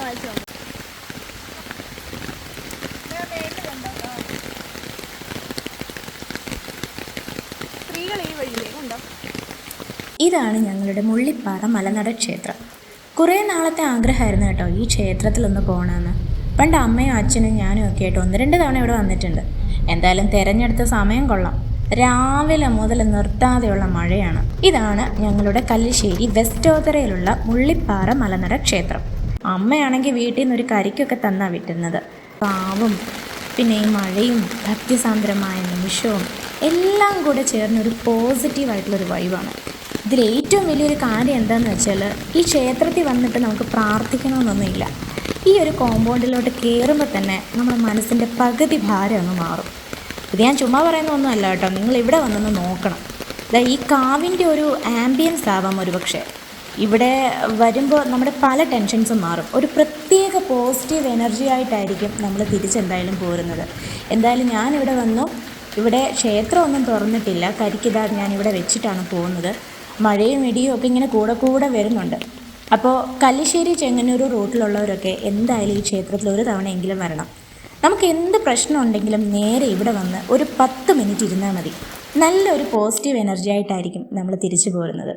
കാഴ്ച സ്ത്രീകൾ ഈ വഴിയിലേക്കുണ്ടോ? ഇതാണ് ഞങ്ങളുടെ മുള്ളിപ്പാറ മലനട ക്ഷേത്രം. കുറേ നാളത്തെ ആഗ്രഹമായിരുന്നു കേട്ടോ ഈ ക്ഷേത്രത്തിലൊന്ന് പോകണമെന്ന്. പണ്ട് അമ്മയും അച്ഛനും ഞാനും ഒക്കെ ആയിട്ട് 1-2 തവണ ഇവിടെ വന്നിട്ടുണ്ട്. എന്തായാലും തിരഞ്ഞെടുത്ത സമയം കൊള്ളാം. രാവിലെ മുതൽ നിർത്താതെയുള്ള മഴയാണ്. ഇതാണ് ഞങ്ങളുടെ കല്ലിശ്ശേരി വെസ്റ്റോതറയിലുള്ള മുള്ളിപ്പാറ മലനട ക്ഷേത്രം. അമ്മയാണെങ്കിൽ വീട്ടിൽ നിന്ന് ഒരു കരിക്കൊക്കെ തന്നാ വിട്ടുന്നത്. പാവും പിന്നെ ഈ മഴയും ഭക്തിസാന്ദ്രമായ നിമിഷവും എല്ലാം കൂടെ ചേർന്നൊരു പോസിറ്റീവായിട്ടുള്ളൊരു വൈബാണ്. ഇതിലേറ്റവും വലിയൊരു കാര്യം എന്താണെന്ന് വെച്ചാൽ ഈ ക്ഷേത്രത്തിൽ വന്നിട്ട് നമുക്ക് പ്രാർത്ഥിക്കണമെന്നൊന്നുമില്ല. ഈ ഒരു കോമ്പൗണ്ടിലോട്ട് കയറുമ്പോൾ തന്നെ നമ്മുടെ മനസ്സിൻ്റെ പകുതി ഭാരം അങ്ങ് മാറും. ഇത് ഞാൻ ചുമ്മാ പറയുന്നതൊന്നും അല്ല കേട്ടോ, നിങ്ങൾ ഇവിടെ വന്നൊന്ന് നോക്കണം. ഈ കാവിൻ്റെ ഒരു ആംബിയൻസ് ആവാം ഒരുപക്ഷെ. ഇവിടെ വരുമ്പോൾ നമ്മുടെ പല ടെൻഷൻസും മാറും. ഒരു പ്രത്യേക പോസിറ്റീവ് എനർജി ആയിട്ടായിരിക്കും നമ്മൾ തിരിച്ചെന്തായാലും പോരുന്നത്. എന്തായാലും ഞാനിവിടെ വന്നു. ഇവിടെ ക്ഷേത്രമൊന്നും തുറന്നിട്ടില്ല. കരിക്കിതാ ഞാനിവിടെ വെച്ചിട്ടാണ് പോകുന്നത്. മഴയും ഇടിയും ഒക്കെ ഇങ്ങനെ കൂടെ വരുന്നുണ്ട്. അപ്പോൾ കല്ലിശ്ശേരി ചെങ്ങന്നൂർ റൂട്ടിലുള്ളവരൊക്കെ എന്തായാലും ഈ ക്ഷേത്രത്തിൽ ഒരു തവണയെങ്കിലും വരണം. നമുക്ക് എന്ത് പ്രശ്നം ഉണ്ടെങ്കിലും നേരെ ഇവിടെ വന്ന് ഒരു 10 മിനിറ്റ് ഇരുന്നാൽ മതി. നല്ലൊരു പോസിറ്റീവ് എനർജി ആയിട്ടായിരിക്കും നമ്മൾ തിരിച്ചു പോരുന്നത്.